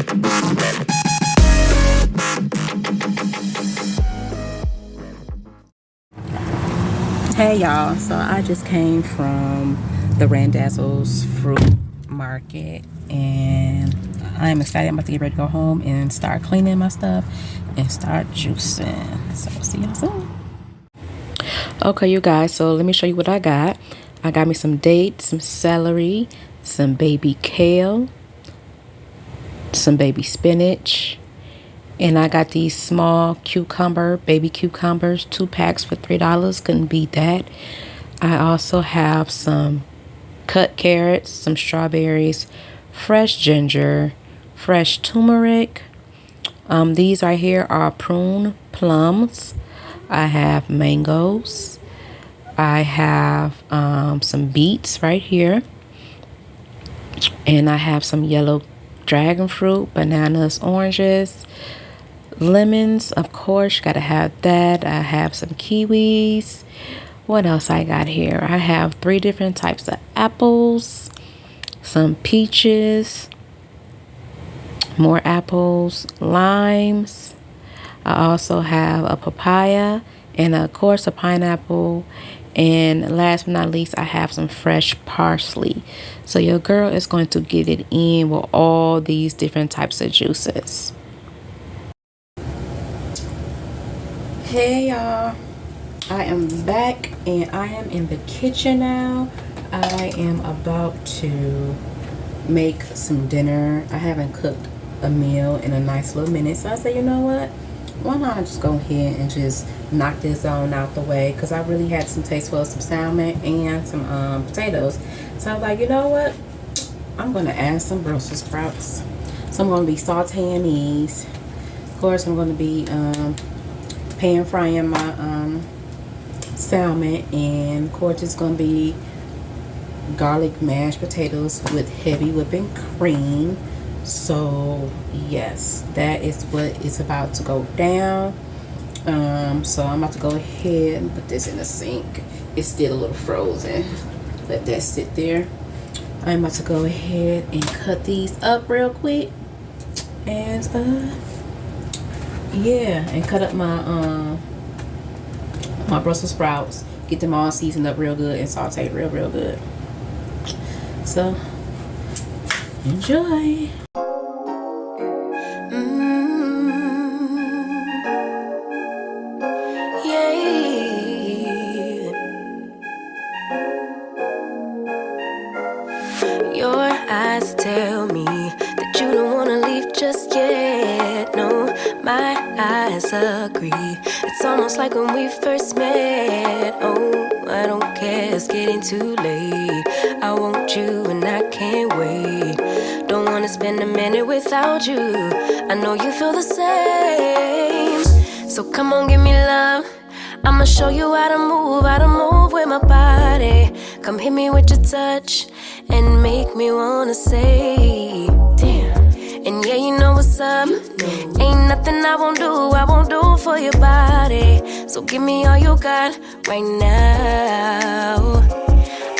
Hey y'all, so I just came from the Randazzo's fruit market and I'm excited. I'm about to get ready to go home and start cleaning my stuff and start juicing. So see y'all soon. Okay, you guys, so let me show you what I got. I got me some dates, some celery, some baby kale, some baby spinach, and I got these small baby cucumbers, 2 packs for $3. Couldn't beat that. I also have some cut carrots, some strawberries, fresh ginger, fresh turmeric. These right here are prune plums. I have mangoes. I have some beets right here. And I have some yellow dragon fruit, bananas, oranges, lemons, of course, gotta have that. I have some kiwis. What else I got here? I have 3 different types of apples, some peaches, more apples, limes. I also have a papaya and of course a pineapple. And last but not least, I have some fresh parsley. So your girl is going to get it in with all these different types of juices. Hey y'all, I am back and I am in the kitchen now. I am about to make some dinner. I haven't cooked a meal in a nice little minute, so I said, you know what, why not just go ahead and just knock this on out the way, because I really had some taste for some salmon and some potatoes. So I was like, you know what, I'm going to add some Brussels sprouts. So I'm going to be sauteing these. Of course, I'm going to be pan frying my salmon, and of course it's going to be garlic mashed potatoes with heavy whipping cream. So yes, that is what is about to go down. So I'm about to go ahead and put this in the sink. It's still a little frozen. Let that sit there. I'm about to go ahead and cut these up real quick, and yeah, and cut up my my Brussels sprouts, get them all seasoned up real good and sauteed real good. So enjoy. Your eyes tell me that you don't wanna leave just yet. No, my eyes agree. It's almost like when we first met. Oh, I don't care, it's getting too late. I want you and I can't wait. Don't wanna spend a minute without you. I know you feel the same. So come on, give me love. I'ma show you how to move with my body. Come hit me with your touch and make me wanna say, damn. And yeah, you know what's up. Ain't nothing I won't do for your body. So give me all you got right now.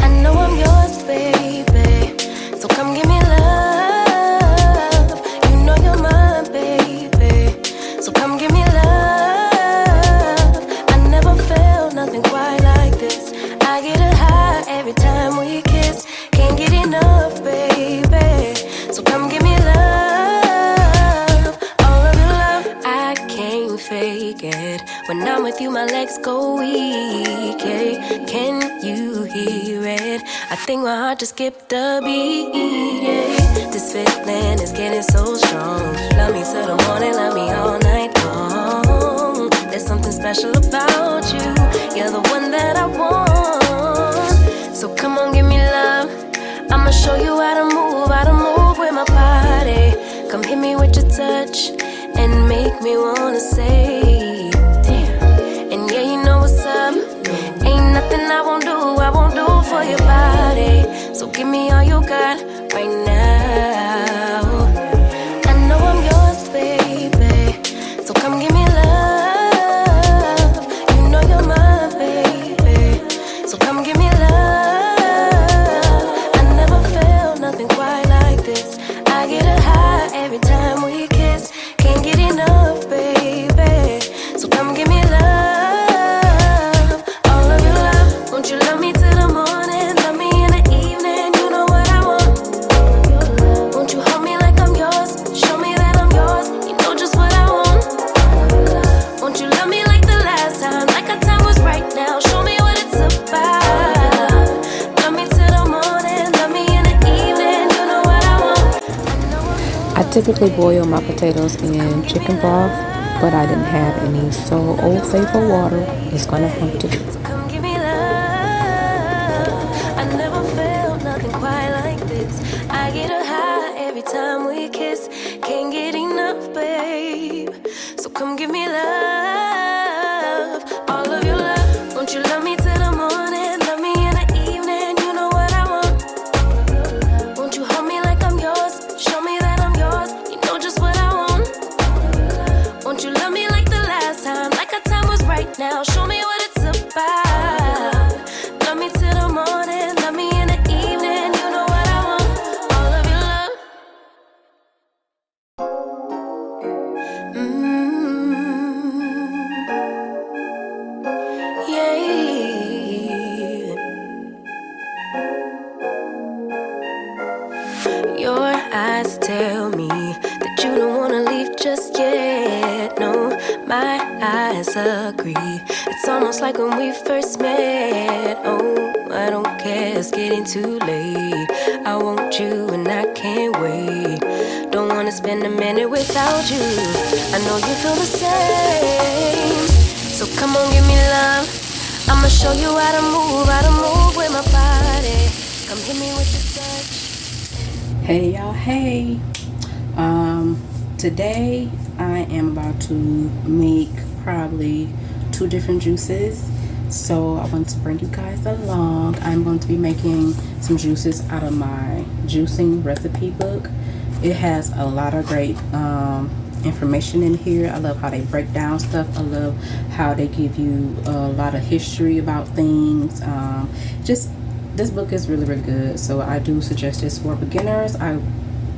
I know I'm yours, baby. So come give me love. You know you're mine, baby. So come give me love. I never felt nothing quite like this. I get a high every time we kiss. Can't get enough, baby. So come give me love. All of your love, I can't fake it. When I'm with you, my legs go weak, yeah. Can you hear it? I think my heart just skipped a beat, yeah. This feeling is getting so strong. Love me till the morning, love me all night long. There's something special about you. You're the one that I want. So come on, give me love. I'ma show you how to move with my body. Come hit me with your touch and make me wanna say, damn. And yeah, you know what's up. Ain't nothing I won't do for your body. So give me all you got right now. I know I'm yours, baby. So come give me love. You know you're mine, baby. So come give me love. I never felt nothing quite like this. I get a high every time we kiss. Can't get enough, baby. So come give me love, all of your love. Won't you love me till the morning, love me in the evening? You know what I want. All of your love. Won't you hold me like I'm yours? Show me that I'm yours. You know just what I want. All of your love. Won't you love me like the last time, like our time was right now? Show me what it's about. I typically boil my potatoes in chicken broth, but I didn't have any, so Old Faithful water is gonna have to do. Come give me love. I never felt nothing quite like this. I get a high every time we kiss. Can't get enough, babe. So come give me love, all of your love. Won't you love me till the morning, love me in the evening? You know what I want. All of your love. Won't you hold me like I'm yours? Show me that I'm yours. You know just what I want. All of your love. Won't you love me like the last time, like our time was right now? Show me what it's about. Love me till the morning, love me in the evening. You know what I want. All of your love. Yeah. Your eyes tell me that you don't wanna leave just yet. No, my eyes agree. It's almost like when we first met. Oh, I don't care, it's getting too late. I want you and I can't wait. Don't wanna spend a minute without you. I know you feel the same. So come on, give me love. I'ma show you how to move with my body. Come hit me with your touch. Hey y'all, hey. Today I am about to make probably 2 different juices. So I want to bring you guys along. I'm going to be making some juices out of my juicing recipe book. It has a lot of great information in here. I love how they break down stuff. I love how they give you a lot of history about things. Just this book is really, really good. So I do suggest this for beginners.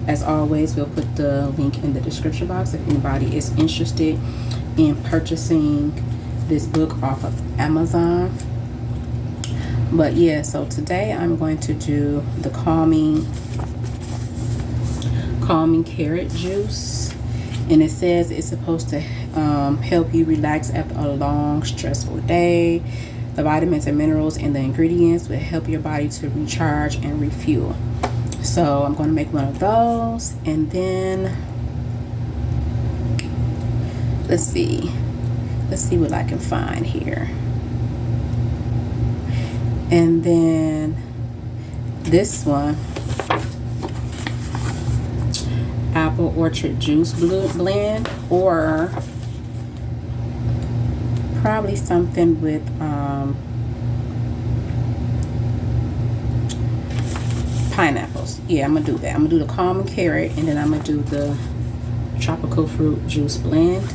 As always, we'll put the link in the description box if anybody is interested in purchasing this book off of Amazon. But yeah, so today I'm going to do the calming carrot juice, and it says it's supposed to help you relax after a long stressful day. The vitamins and minerals in the ingredients will help your body to recharge and refuel. So I'm going to make one of those, and then let's see what I can find here. And then this one, apple orchard juice blend, or probably something with pineapples. Yeah, I'm gonna do that. I'm gonna do the calming carrot, and then I'm gonna do the tropical fruit juice blend.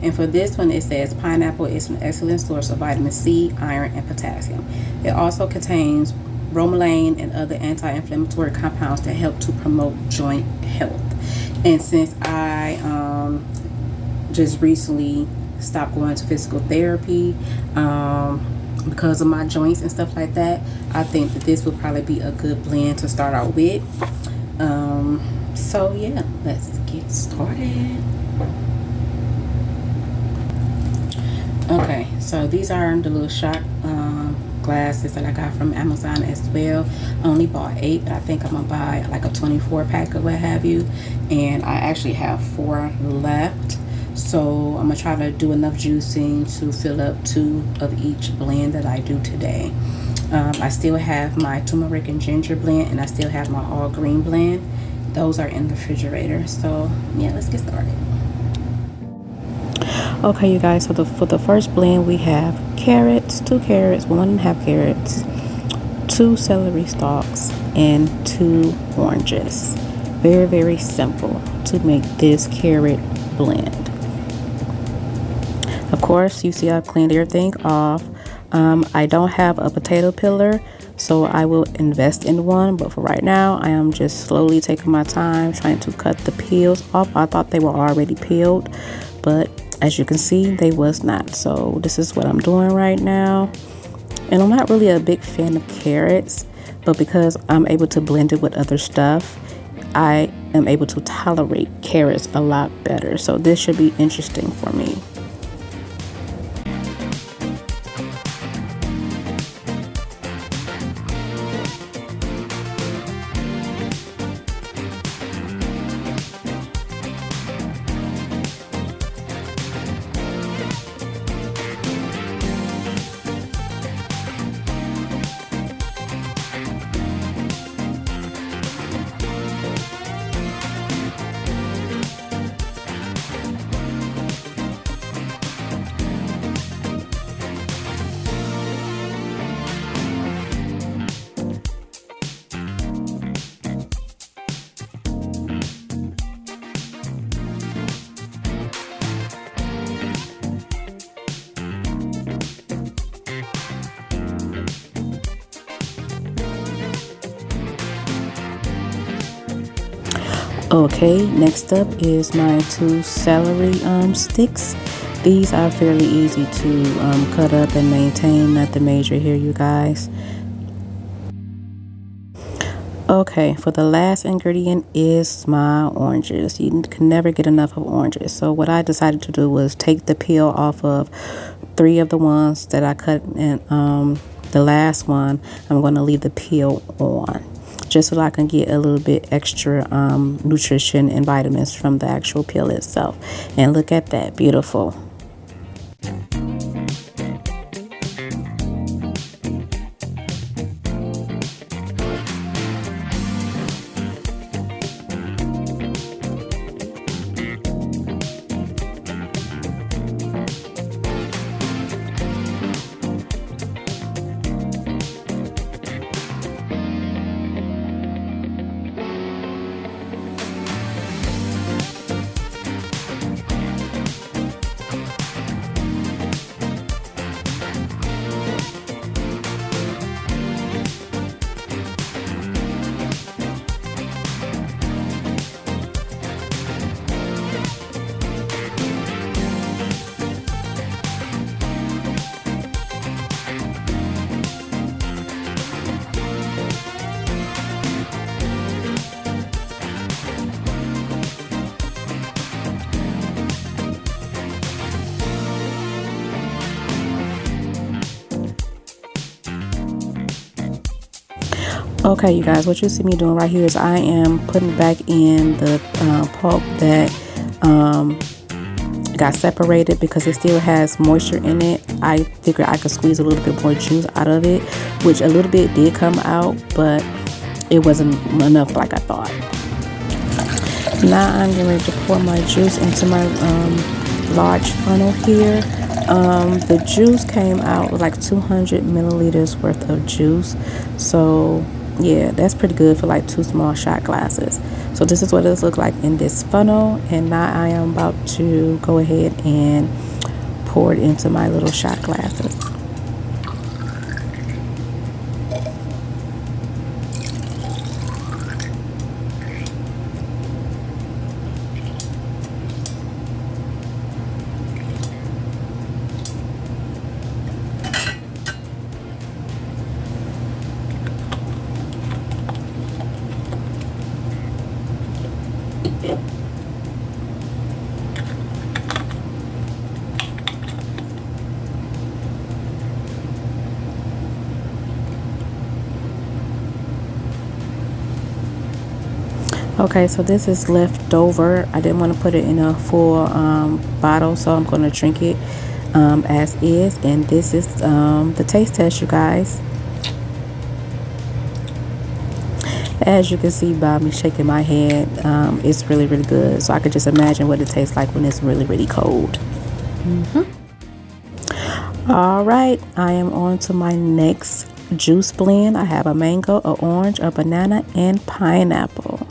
And for this one, it says pineapple is an excellent source of vitamin C, iron, and potassium. It also contains bromelain and other anti-inflammatory compounds that help to promote joint health. And since I just recently stopped going to physical therapy because of my joints and stuff like that, I think that this would probably be a good blend to start out with. So yeah, let's get started. Okay, so these are the little shot glasses that I got from Amazon as well. I only bought 8, but I think I'm gonna buy like a 24 pack or what have you, and I actually have 4 left. So I'm gonna try to do enough juicing to fill up 2 of each blend that I do today. I still have my turmeric and ginger blend, and I still have my all green blend. Those are in the refrigerator. So yeah, let's get started. Okay, you guys, so for the first blend, we have carrots, 2 carrots, 1.5 carrots, 2 celery stalks, and 2 oranges. Very, very simple to make this carrot blend. Of course, you see I've cleaned everything off. I don't have a potato peeler, so I will invest in one, but for right now I am just slowly taking my time trying to cut the peels off. I thought they were already peeled, but as you can see, they was not. So this is what I'm doing right now. And I'm not really a big fan of carrots, but because I'm able to blend it with other stuff, I am able to tolerate carrots a lot better. So this should be interesting for me. Okay, next up is my 2 celery sticks. These are fairly easy to cut up and maintain, nothing major here, you guys. Okay, for the last ingredient is my oranges. You can never get enough of oranges. So what I decided to do was take the peel off of 3 of the ones that I cut, and the last one I'm going to leave the peel on, just so I can get a little bit extra nutrition and vitamins from the actual peel itself. And look at that, beautiful. Okay, you guys, what you see me doing right here is I am putting back in the pulp that got separated because it still has moisture in it. I figured I could squeeze a little bit more juice out of it, which a little bit did come out, but it wasn't enough like I thought. Now I'm getting ready to pour my juice into my large funnel here. The juice came out with like 200 milliliters worth of juice, so yeah, that's pretty good for like 2 small shot glasses. So this is what it looks like in this funnel, and now I am about to go ahead and pour it into my little shot glasses. Okay, so this is left over. I didn't want to put it in a full bottle, so I'm going to drink it as is. And this is the taste test, you guys. As you can see by me shaking my head, it's really, really good. So I could just imagine what it tastes like when it's really, really cold. All right, I am on to my next juice blend. I have a mango, an orange, a banana, and pineapple.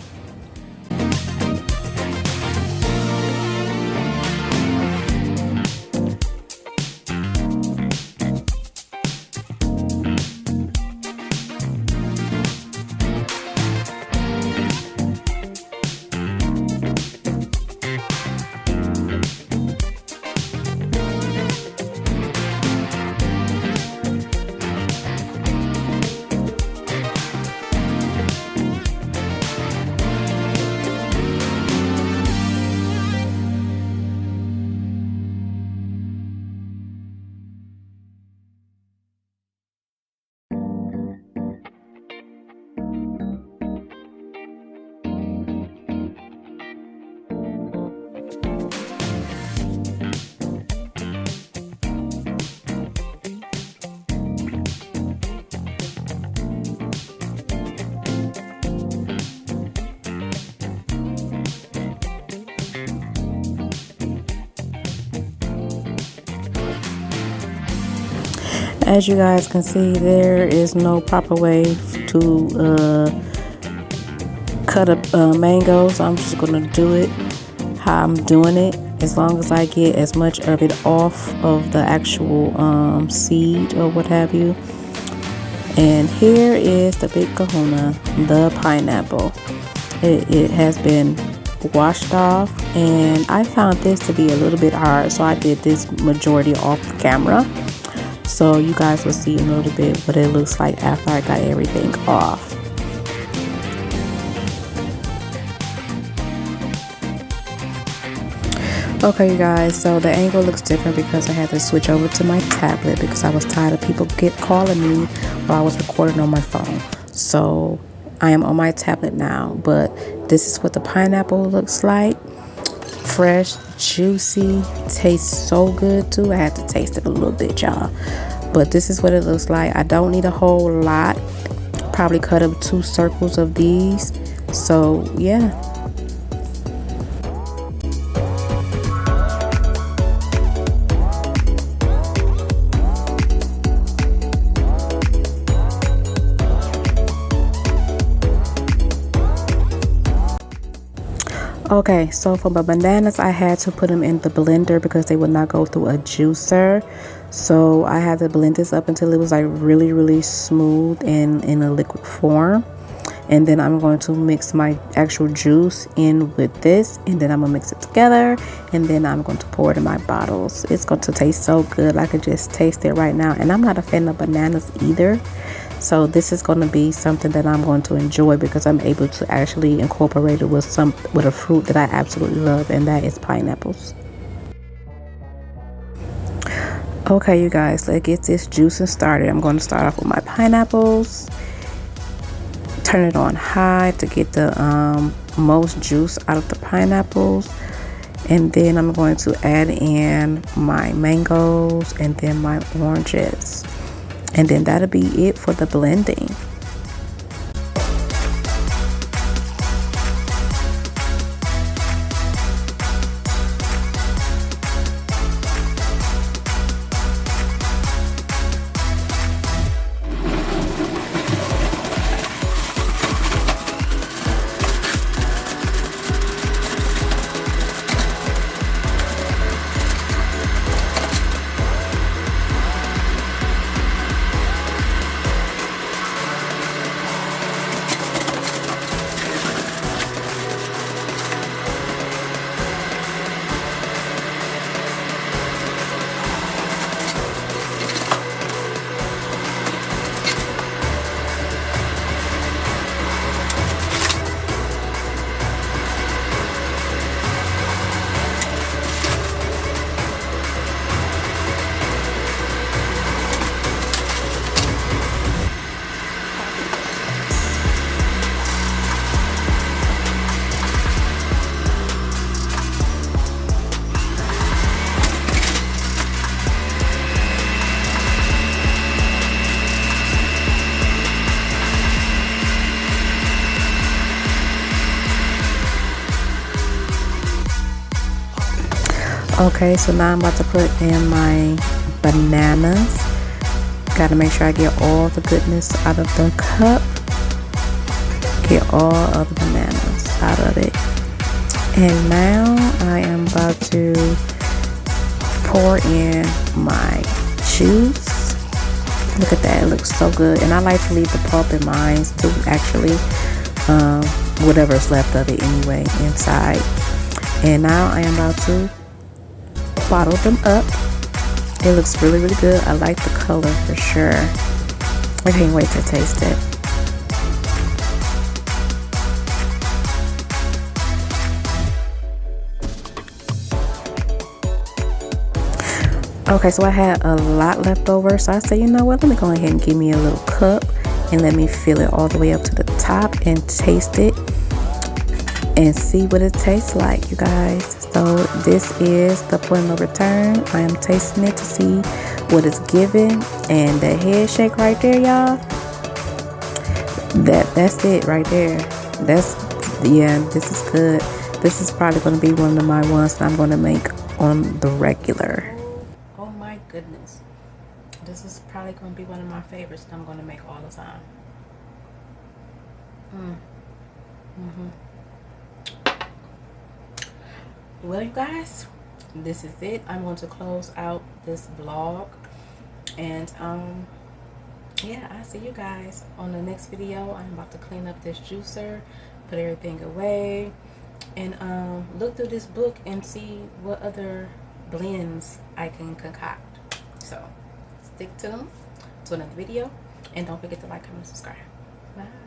As you guys can see, there is no proper way to cut up mangoes. I'm just gonna do it how I'm doing it, as long as I get as much of it off of the actual seed or what have you. And here is the big kahuna, the pineapple. It has been washed off, and I found this to be a little bit hard, so I did this majority off camera, so you guys will see in a little bit what it looks like after I got everything off. Okay, you guys, so the angle looks different because I had to switch over to my tablet because I was tired of people calling me while I was recording on my phone. So I am on my tablet now, but this is what the pineapple looks like. Fresh, juicy, tastes so good too. I had to taste it a little bit, y'all, but this is what it looks like. I don't need a whole lot, probably cut up 2 circles of these. So yeah. Okay, so for my bananas, I had to put them in the blender because they would not go through a juicer. So I had to blend this up until it was like really smooth and in a liquid form. And then I'm going to mix my actual juice in with this, and then I'm gonna mix it together, and then I'm going to pour it in my bottles. It's going to taste so good. I can just taste it right now, and I'm not a fan of bananas either. So this is going to be something that I'm going to enjoy because I'm able to actually incorporate it with a fruit that I absolutely love, and that is pineapples. Okay, you guys, let's get this juicing started. I'm going to start off with my pineapples. Turn it on high to get the most juice out of the pineapples, and then I'm going to add in my mangoes and then my oranges. And then that'll be it for the blending. Okay, so now I'm about to put in my bananas. Gotta make sure I get all the goodness out of the cup. Get all of the bananas out of it. And now I am about to pour in my juice. Look at that, it looks so good. And I like to leave the pulp in mine to actually, whatever's left of it anyway, inside. And now I am about to bottle them up. It looks really good. I like the color for sure. I can't wait to taste it. Okay, so I had a lot left over, so I said, you know what, let me go ahead and give me a little cup and let me fill it all the way up to the top and taste it and see what it tastes like, you guys. So this is the point of return. I am tasting it to see what it's giving, and the head shake right there, y'all. That's it right there. Yeah, this is good. This is probably going to be one of my ones that I'm going to make on the regular. Oh my goodness, this is probably going to be one of my favorites that I'm going to make all the time. Well, you guys, this is it. I'm going to close out this vlog, and yeah, I'll see you guys on the next video. I'm about to clean up this juicer, put everything away, and look through this book and see what other blends I can concoct. So stick to them to another video, and don't forget to like, comment, subscribe. Bye.